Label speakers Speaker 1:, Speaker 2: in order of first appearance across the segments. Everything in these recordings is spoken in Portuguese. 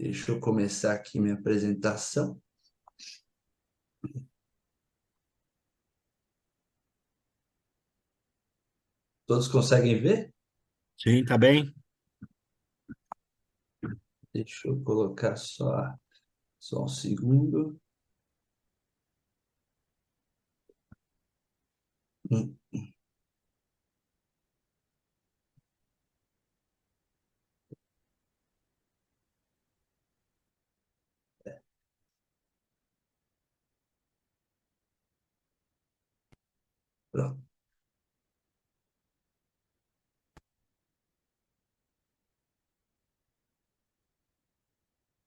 Speaker 1: Deixa eu começar aqui minha apresentação. Todos conseguem ver?
Speaker 2: Sim, tá bem.
Speaker 1: Deixa eu colocar só um segundo. Hum, Pronto.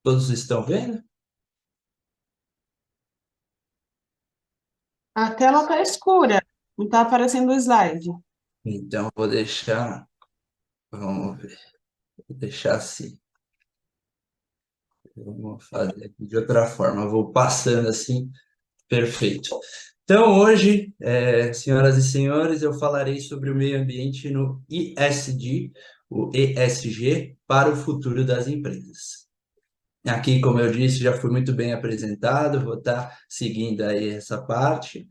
Speaker 1: Todos estão vendo?
Speaker 3: A tela está escura, não está aparecendo o slide.
Speaker 1: Então, vou deixar. Vamos ver. Vou deixar assim. Vamos fazer aqui de outra forma. Vou passando assim. Perfeito. Então, hoje, senhoras e senhores, eu falarei sobre o meio ambiente no ESG, o ESG, para o futuro das empresas. Aqui, como eu disse, já foi muito bem apresentado, vou estar seguindo aí essa parte.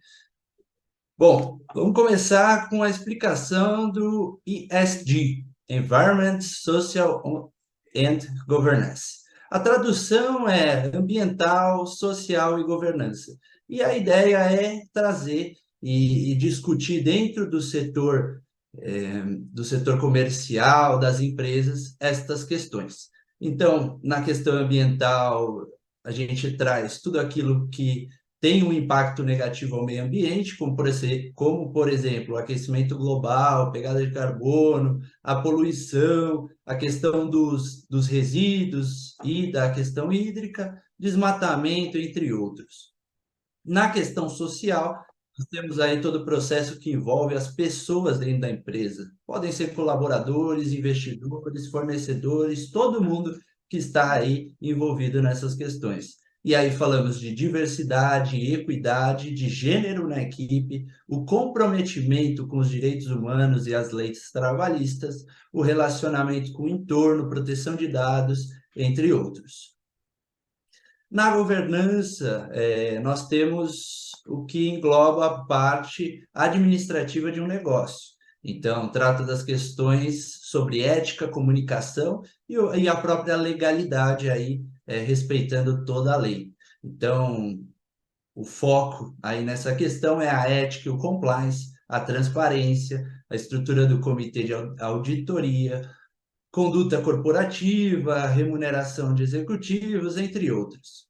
Speaker 1: Bom, vamos começar com a explicação do ESG, Environment, Social and Governance. A tradução é ambiental, social e governança. E a ideia é trazer e discutir dentro do setor comercial, das empresas, estas questões. Então, na questão ambiental, a gente traz tudo aquilo que tem um impacto negativo ao meio ambiente, como, por exemplo, o aquecimento global, pegada de carbono, a poluição, a questão dos resíduos e da questão hídrica, desmatamento, entre outros. Na questão social, nós temos aí todo o processo que envolve as pessoas dentro da empresa. Podem ser colaboradores, investidores, fornecedores, todo mundo que está aí envolvido nessas questões. E aí falamos de diversidade, equidade, de gênero na equipe, o comprometimento com os direitos humanos e as leis trabalhistas, o relacionamento com o entorno, proteção de dados, entre outros. Na governança, nós temos o que engloba a parte administrativa de um negócio. Então, trata das questões sobre ética, comunicação e a própria legalidade aí, respeitando toda a lei. Então, o foco aí nessa questão é a ética e o compliance, a transparência, a estrutura do comitê de auditoria, conduta corporativa, remuneração de executivos, entre outros.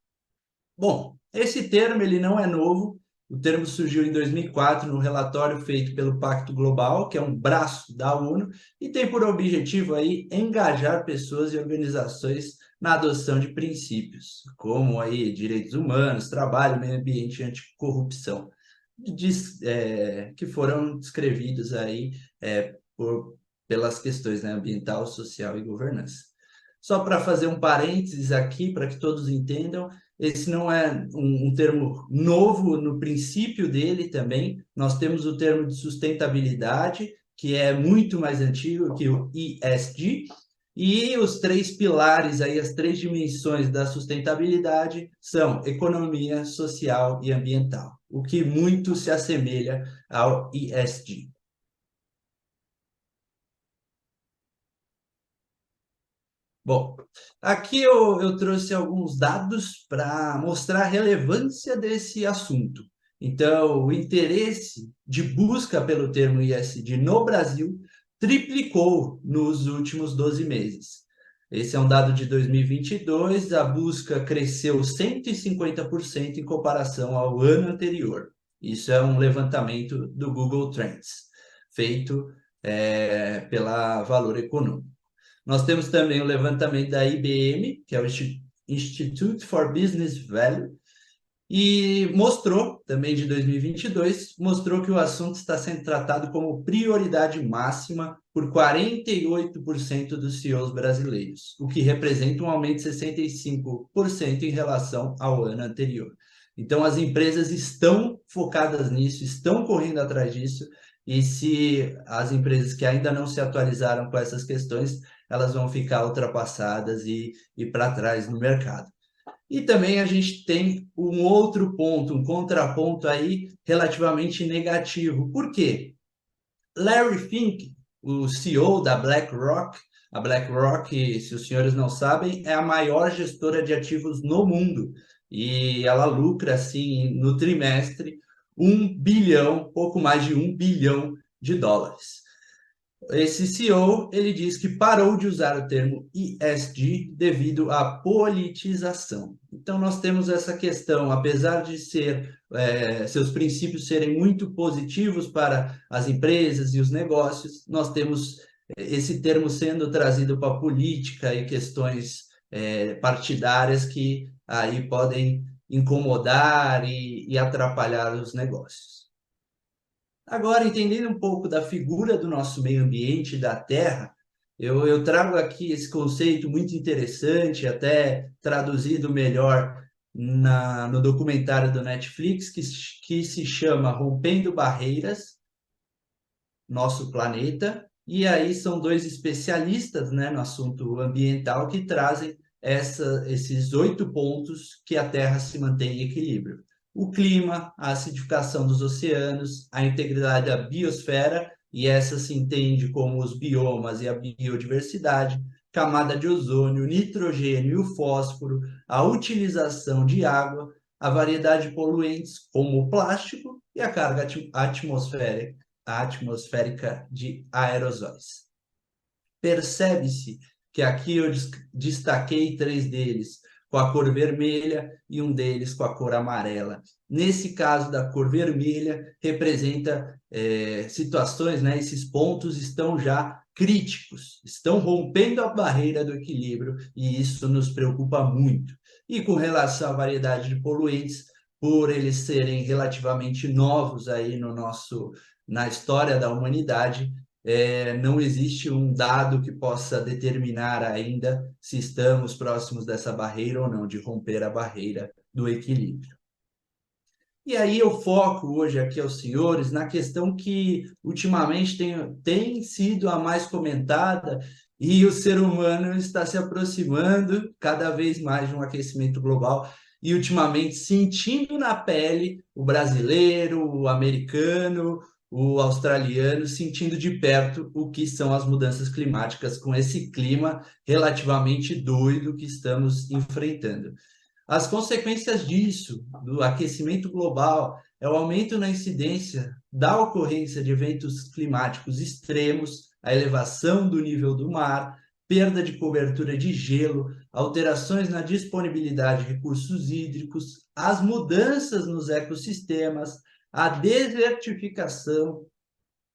Speaker 1: Bom, esse termo ele não é novo. O termo surgiu em 2004 no relatório feito pelo Pacto Global, que é um braço da ONU, e tem por objetivo aí engajar pessoas e organizações na adoção de princípios, como aí direitos humanos, trabalho, meio ambiente e anticorrupção, que foram descrevidos aí pelas questões, né, ambiental, social e governança. Só para fazer um parênteses aqui, para que todos entendam, esse não é um termo novo no princípio dele também. Nós temos o termo de sustentabilidade, que é muito mais antigo que o ESG, e os três pilares aí, as três dimensões da sustentabilidade são economia, social e ambiental, o que muito se assemelha ao ESG. Bom, aqui eu trouxe alguns dados para mostrar a relevância desse assunto. Então, o interesse de busca pelo termo ISD no Brasil triplicou nos últimos 12 meses. Esse é um dado de 2022, a busca cresceu 150% em comparação ao ano anterior. Isso é um levantamento do Google Trends, feito pela Valor Econômico. Nós temos também o levantamento da IBM, que é o Institute for Business Value, e mostrou, também de 2022, mostrou que o assunto está sendo tratado como prioridade máxima por 48% dos CEOs brasileiros, o que representa um aumento de 65% em relação ao ano anterior. Então, as empresas estão focadas nisso, estão correndo atrás disso, e se as empresas que ainda não se atualizaram com essas questões, elas vão ficar ultrapassadas e para trás no mercado. E também a gente tem um outro ponto, um contraponto aí relativamente negativo. Por quê? Larry Fink, o CEO da BlackRock, a BlackRock, se os senhores não sabem, é a maior gestora de ativos no mundo e ela lucra, assim, no trimestre, 1 bilhão, pouco mais de 1 bilhão de dólares. Esse CEO, ele diz que parou de usar o termo ESG devido à politização. Então, nós temos essa questão, apesar de seus princípios serem muito positivos para as empresas e os negócios, nós temos esse termo sendo trazido para a política e questões partidárias que aí podem incomodar e atrapalhar os negócios. Agora, entendendo um pouco da figura do nosso meio ambiente, da Terra, eu trago aqui esse conceito muito interessante, até traduzido melhor no documentário do Netflix, que se chama Rompendo Barreiras, Nosso Planeta, e aí são dois especialistas, né, no assunto ambiental que trazem esses 8 pontos que a Terra se mantém em equilíbrio. O clima, a acidificação dos oceanos, a integridade da biosfera, e essa se entende como os biomas e a biodiversidade, camada de ozônio, nitrogênio e o fósforo, a utilização de água, a variedade de poluentes, como o plástico, e a carga atmosférica de aerosóis. Percebe-se que aqui eu destaquei 3 deles com a cor vermelha e um deles com a cor amarela. Nesse caso da cor vermelha, representa situações, né? Esses pontos estão já críticos, estão rompendo a barreira do equilíbrio e isso nos preocupa muito. E com relação à variedade de poluentes, por eles serem relativamente novos aí na história da humanidade, não existe um dado que possa determinar ainda se estamos próximos dessa barreira ou não, de romper a barreira do equilíbrio. E aí eu foco hoje aqui aos senhores na questão que ultimamente tem sido a mais comentada e o ser humano está se aproximando cada vez mais de um aquecimento global e ultimamente sentindo na pele o brasileiro, o americano, o australiano, sentindo de perto o que são as mudanças climáticas com esse clima relativamente doido que estamos enfrentando. As consequências disso, do aquecimento global, é o aumento na incidência da ocorrência de eventos climáticos extremos, a elevação do nível do mar, perda de cobertura de gelo, alterações na disponibilidade de recursos hídricos, as mudanças nos ecossistemas, a desertificação.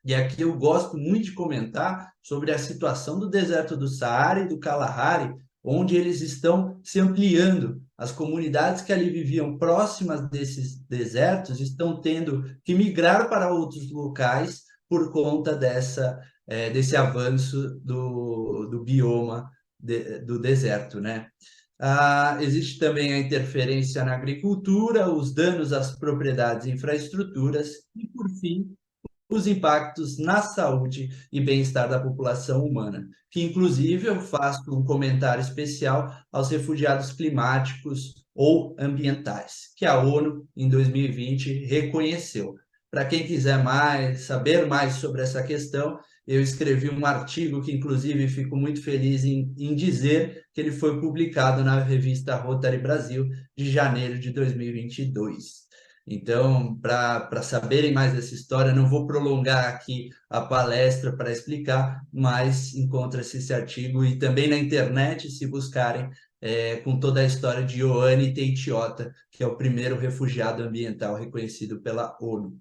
Speaker 1: E aqui eu gosto muito de comentar sobre a situação do deserto do Saara e do Kalahari, onde eles estão se ampliando. As comunidades que ali viviam próximas desses desertos estão tendo que migrar para outros locais por conta desse avanço do bioma do deserto, né? Existe também a interferência na agricultura, os danos às propriedades e infraestruturas e, por fim, os impactos na saúde e bem-estar da população humana, que inclusive eu faço um comentário especial aos refugiados climáticos ou ambientais, que a ONU, em 2020, reconheceu. Para quem quiser saber mais sobre essa questão, eu escrevi um artigo que, inclusive, fico muito feliz em dizer que ele foi publicado na revista Rotary Brasil, de janeiro de 2022. Então, para saberem mais dessa história, não vou prolongar aqui a palestra para explicar, mas encontra-se esse artigo e também na internet, se buscarem, com toda a história de Ioane Teitiota, que é o primeiro refugiado ambiental reconhecido pela ONU.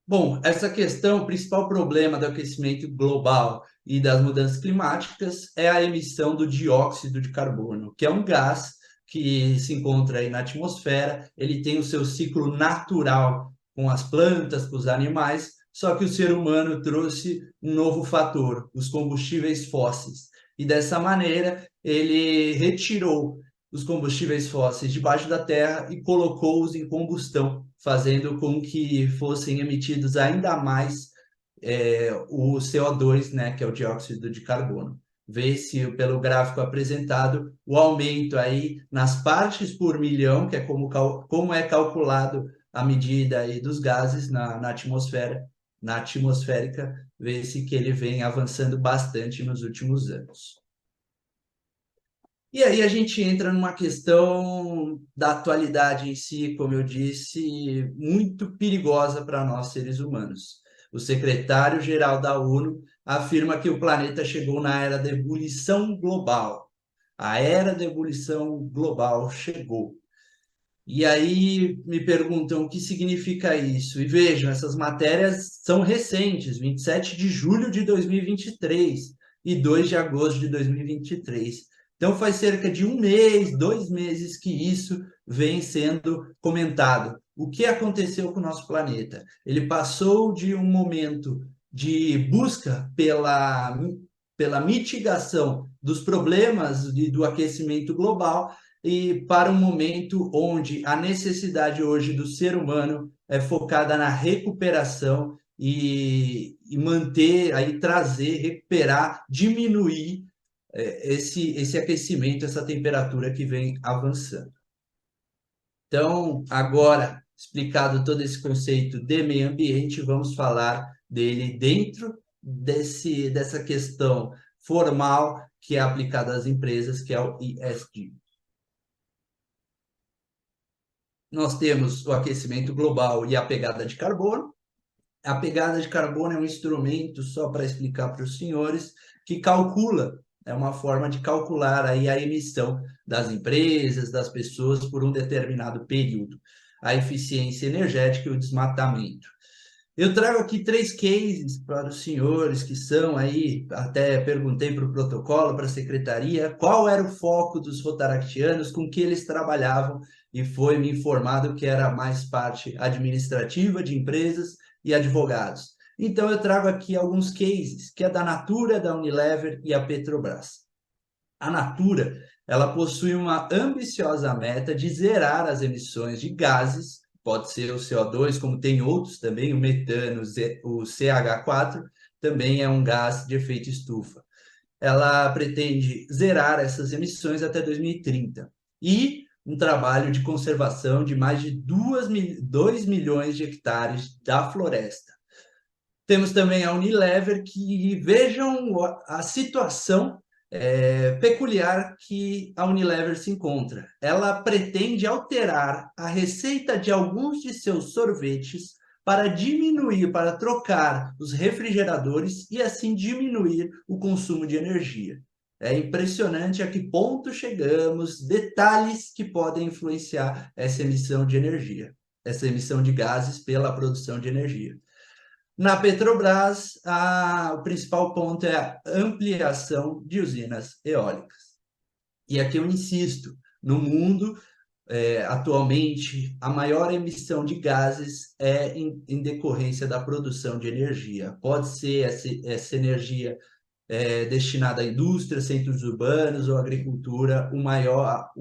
Speaker 1: Bom, essa questão, o principal problema do aquecimento global e das mudanças climáticas é a emissão do dióxido de carbono, que é um gás que se encontra aí na atmosfera, ele tem o seu ciclo natural com as plantas, com os animais, só que o ser humano trouxe um novo fator, os combustíveis fósseis. E dessa maneira, ele retirou os combustíveis fósseis debaixo da terra e colocou-os em combustão, fazendo com que fossem emitidos ainda mais o CO2, né, que é o dióxido de carbono. Vê-se pelo gráfico apresentado o aumento aí nas partes por milhão, que é como é calculado a medida aí dos gases na atmosfera, na atmosférica, vê-se que ele vem avançando bastante nos últimos anos. E aí a gente entra numa questão da atualidade em si, como eu disse, muito perigosa para nós seres humanos. O secretário-geral da ONU afirma que o planeta chegou na era da ebulição global. A era da ebulição global chegou. E aí me perguntam o que significa isso. E vejam, essas matérias são recentes, 27 de julho de 2023 e 2 de agosto de 2023. Então faz cerca de 1 mês, 2 meses que isso vem sendo comentado. O que aconteceu com o nosso planeta? Ele passou de um momento de busca pela mitigação dos problemas do aquecimento global e para um momento onde a necessidade hoje do ser humano é focada na recuperação e manter, aí trazer, recuperar, diminuir esse aquecimento, essa temperatura que vem avançando. Então, agora, explicado todo esse conceito de meio ambiente, vamos falar dele dentro dessa questão formal que é aplicada às empresas, que é o ESG. Nós temos o aquecimento global e a pegada de carbono. A pegada de carbono é um instrumento, só para explicar para os senhores, que calcula, é uma forma de calcular aí a emissão das empresas, das pessoas por um determinado período, a eficiência energética e o desmatamento. Eu trago aqui 3 cases para os senhores que são aí, até perguntei para o protocolo, para a secretaria, qual era o foco dos rotaractianos, com que eles trabalhavam, e foi me informado que era mais parte administrativa de empresas e advogados. Então eu trago aqui alguns cases, que é da Natura, da Unilever e a Petrobras. A Natura, ela possui uma ambiciosa meta de zerar as emissões de gases, pode ser o CO2, como tem outros também, o metano, o CH4, também é um gás de efeito estufa. Ela pretende zerar essas emissões até 2030 e um trabalho de conservação de mais de 2 milhões de hectares da floresta. Temos também a Unilever, que vejam a situação peculiar que a Unilever se encontra. Ela pretende alterar a receita de alguns de seus sorvetes para diminuir, para trocar os refrigeradores e assim diminuir o consumo de energia. É impressionante a que ponto chegamos, detalhes que podem influenciar essa emissão de energia, essa emissão de gases pela produção de energia. Na Petrobras, o principal ponto é a ampliação de usinas eólicas. E aqui eu insisto, no mundo, atualmente, a maior emissão de gases é em decorrência da produção de energia. Pode ser essa energia destinada à indústria, centros urbanos ou agricultura, o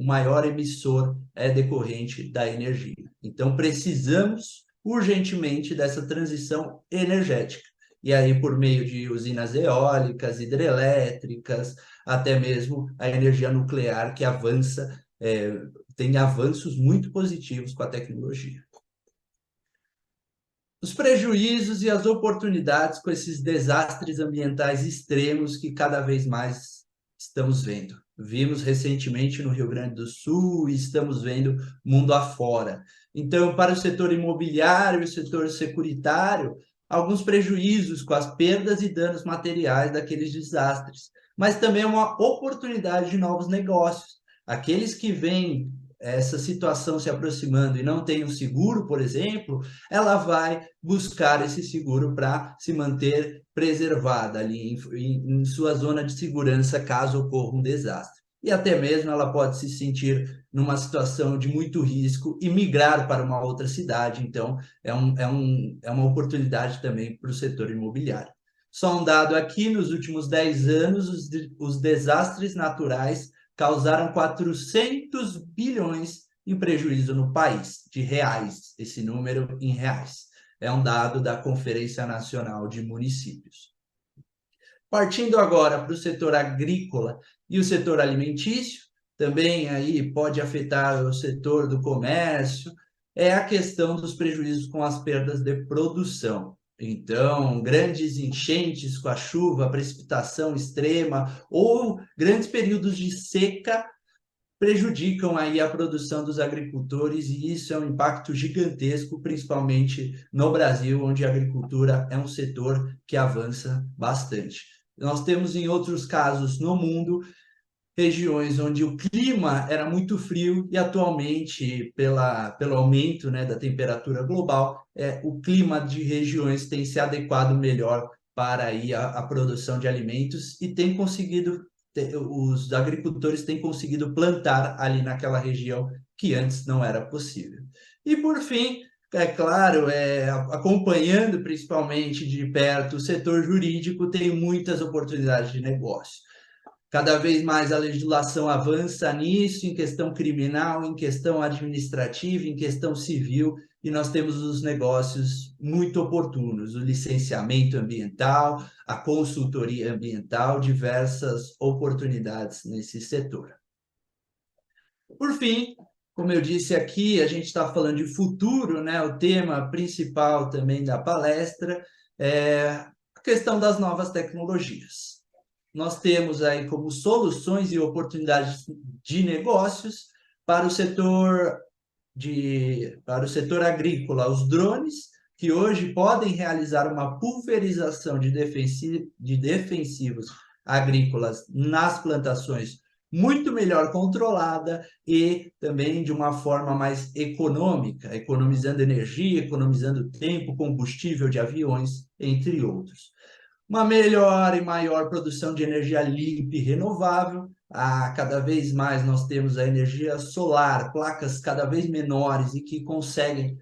Speaker 1: maior emissor é decorrente da energia. Então, precisamos urgentemente dessa transição energética. E aí, por meio de usinas eólicas, hidrelétricas, até mesmo a energia nuclear, que avança, tem avanços muito positivos com a tecnologia. Os prejuízos e as oportunidades com esses desastres ambientais extremos que cada vez mais estamos vendo. Vimos recentemente no Rio Grande do Sul e estamos vendo mundo afora. Então, para o setor imobiliário e o setor securitário, alguns prejuízos com as perdas e danos materiais daqueles desastres, mas também uma oportunidade de novos negócios. Aqueles que veem essa situação se aproximando e não tem um seguro, por exemplo, ela vai buscar esse seguro para se manter preservada ali em sua zona de segurança caso ocorra um desastre. E até mesmo ela pode se sentir numa situação de muito risco e migrar para uma outra cidade. Então, é uma oportunidade também para o setor imobiliário. Só um dado aqui, nos últimos 10 anos, os desastres naturais causaram 400 bilhões em prejuízo no país, de reais, esse número em reais. é um dado da Conferência Nacional de Municípios. Partindo agora para o setor agrícola e o setor alimentício, também aí pode afetar o setor do comércio, é a questão dos prejuízos com as perdas de produção. Então, grandes enchentes com a chuva, precipitação extrema ou grandes períodos de seca prejudicam aí a produção dos agricultores e isso é um impacto gigantesco, principalmente no Brasil, onde a agricultura é um setor que avança bastante. Nós temos em outros casos no mundo regiões onde o clima era muito frio e atualmente, pelo aumento, né, da temperatura global, o clima de regiões tem se adequado melhor para aí a produção de alimentos e tem conseguido, os agricultores têm conseguido plantar ali naquela região que antes não era possível. E por fim, é claro, acompanhando principalmente de perto o setor jurídico, tem muitas oportunidades de negócio. Cada vez mais a legislação avança nisso, em questão criminal, em questão administrativa, em questão civil, e nós temos os negócios muito oportunos, o licenciamento ambiental, a consultoria ambiental, diversas oportunidades nesse setor. Por fim, como eu disse aqui, a gente está falando de futuro, né? O tema principal também da palestra é a questão das novas tecnologias. Nós temos aí como soluções e oportunidades de negócios para o setor agrícola, os drones, que hoje podem realizar uma pulverização de defensivos agrícolas nas plantações muito melhor controlada e também de uma forma mais econômica, economizando energia, economizando tempo, combustível de aviões, entre outros. Uma melhor e maior produção de energia limpa e renovável. Cada vez mais nós temos a energia solar, placas cada vez menores e que conseguem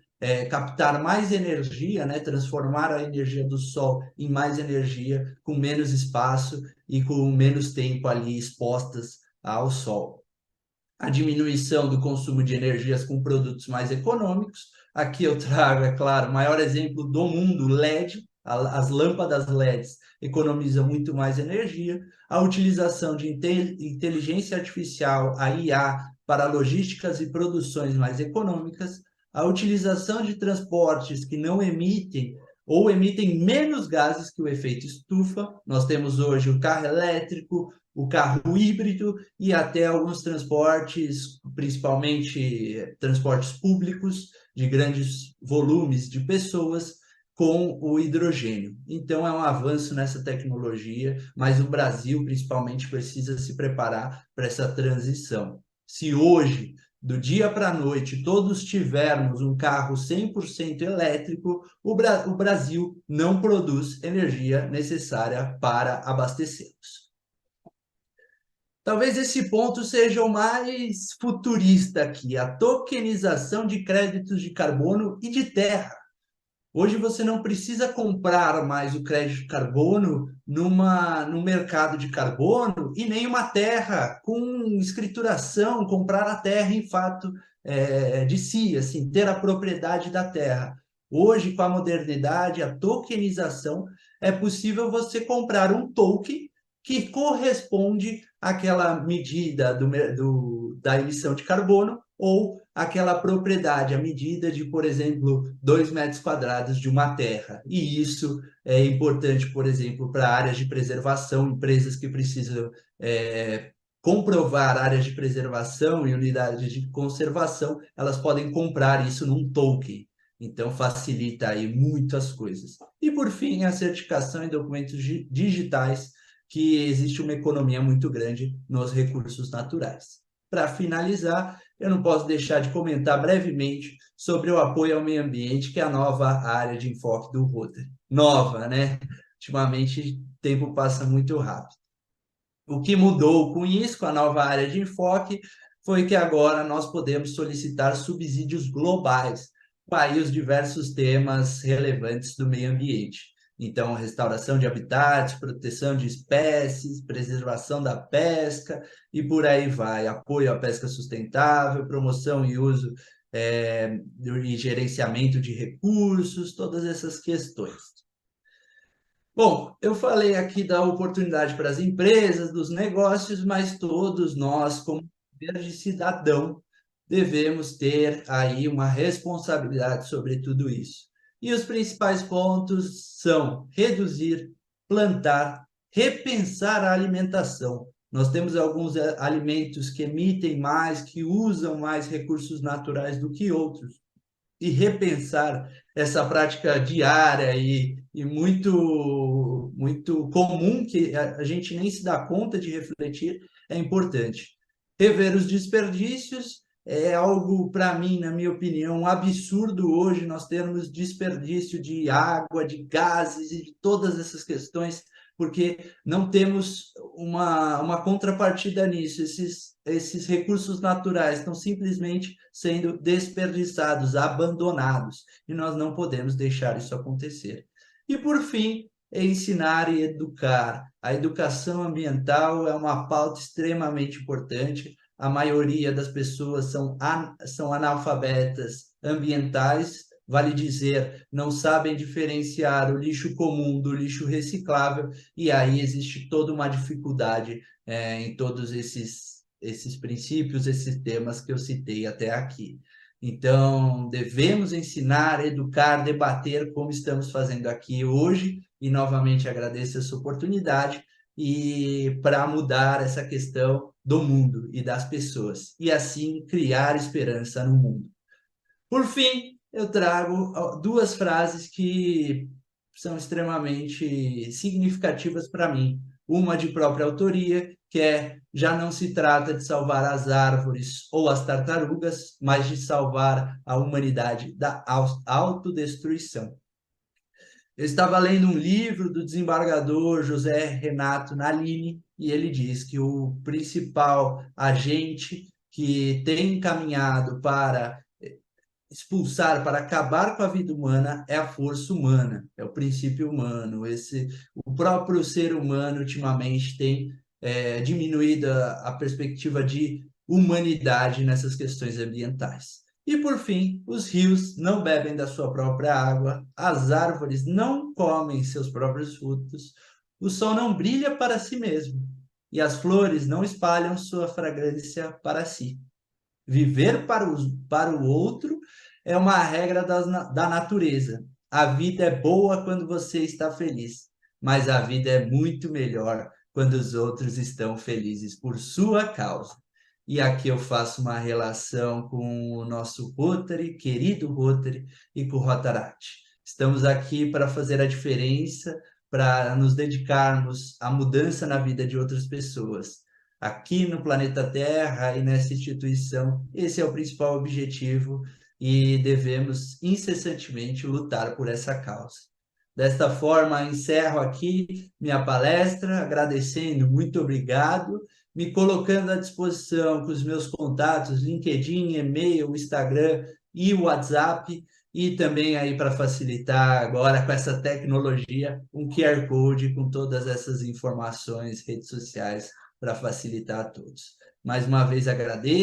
Speaker 1: captar mais energia, né? Transformar a energia do sol em mais energia com menos espaço e com menos tempo ali expostas ao sol. A diminuição do consumo de energias com produtos mais econômicos. Aqui eu trago, é claro, o maior exemplo do mundo, LED. As lâmpadas LEDs economizam muito mais energia. A utilização de inteligência artificial, a IA, para logísticas e produções mais econômicas. A utilização de transportes que não emitem ou emitem menos gases que o efeito estufa. Nós temos hoje o carro elétrico, o carro híbrido e até alguns transportes, principalmente transportes públicos, de grandes volumes de pessoas, com o hidrogênio. Então, é um avanço nessa tecnologia, mas o Brasil, principalmente, precisa se preparar para essa transição. Se hoje, do dia para a noite, todos tivermos um carro 100% elétrico, o Brasil não produz energia necessária para abastecê-los. Talvez esse ponto seja o mais futurista aqui, a tokenização de créditos de carbono e de terra. Hoje você não precisa comprar mais o crédito de carbono no mercado de carbono e nem uma terra com escrituração, comprar a terra em fato de si, assim, ter a propriedade da terra. Hoje, com a modernidade, a tokenização, é possível você comprar um token que corresponde àquela medida da emissão de carbono ou aquela propriedade, a medida de, por exemplo, 2 metros quadrados de uma terra. E isso é importante, por exemplo, para áreas de preservação, empresas que precisam comprovar áreas de preservação e unidades de conservação, elas podem comprar isso num token. Então, facilita aí muitas coisas. E, por fim, a certificação em documentos digitais, que existe uma economia muito grande nos recursos naturais. Para finalizar, eu não posso deixar de comentar brevemente sobre o apoio ao meio ambiente, que é a nova área de enfoque do Rotary. Nova, né? Ultimamente, o tempo passa muito rápido. O que mudou com isso, com a nova área de enfoque, foi que agora nós podemos solicitar subsídios globais para os diversos temas relevantes do meio ambiente. Então, restauração de habitats, proteção de espécies, preservação da pesca e por aí vai. Apoio à pesca sustentável, promoção e uso e gerenciamento de recursos, todas essas questões. Bom, eu falei aqui da oportunidade para as empresas, dos negócios, mas todos nós, como dever de cidadão, devemos ter aí uma responsabilidade sobre tudo isso. E os principais pontos são reduzir, plantar, repensar a alimentação. Nós temos alguns alimentos que emitem mais, que usam mais recursos naturais do que outros e repensar essa prática diária e muito comum que a gente nem se dá conta de refletir é importante. Rever os desperdícios é algo, para mim, na minha opinião, um absurdo hoje nós termos desperdício de água, de gases e de todas essas questões, porque não temos uma contrapartida nisso. Esses recursos naturais estão simplesmente sendo desperdiçados, abandonados, e nós não podemos deixar isso acontecer. E, por fim, ensinar e educar. A educação ambiental é uma pauta extremamente importante. A maioria das pessoas são analfabetas ambientais, vale dizer, não sabem diferenciar o lixo comum do lixo reciclável, e aí existe toda uma dificuldade em todos esses princípios, esses temas que eu citei até aqui. Então, devemos ensinar, educar, debater, como estamos fazendo aqui hoje, e novamente agradeço essa oportunidade, e para mudar essa questão do mundo e das pessoas, e assim criar esperança no mundo. Por fim, eu trago duas frases que são extremamente significativas para mim. Uma de própria autoria, que é: já não se trata de salvar as árvores ou as tartarugas, mas de salvar a humanidade da autodestruição. Eu estava lendo um livro do desembargador José Renato Nalini, e ele diz que o principal agente que tem caminhado para expulsar, para acabar com a vida humana, é a força humana, é o princípio humano. O próprio ser humano ultimamente tem diminuído a perspectiva de humanidade nessas questões ambientais. E, por fim, os rios não bebem da sua própria água, as árvores não comem seus próprios frutos, o sol não brilha para si mesmo, e as flores não espalham sua fragrância para si. Viver para o outro é uma regra da natureza. A vida é boa quando você está feliz, mas a vida é muito melhor quando os outros estão felizes por sua causa. E aqui eu faço uma relação com o nosso Rotary, querido Rotary, e com o Rotaract. Estamos aqui para fazer a diferença, para nos dedicarmos à mudança na vida de outras pessoas. Aqui no planeta Terra e nessa instituição, esse é o principal objetivo e devemos incessantemente lutar por essa causa. Desta forma, encerro aqui minha palestra, agradecendo, muito obrigado, me colocando à disposição com os meus contatos, LinkedIn, e-mail, Instagram e WhatsApp, e também aí para facilitar agora com essa tecnologia, um QR Code com todas essas informações, redes sociais, para facilitar a todos. Mais uma vez agradeço.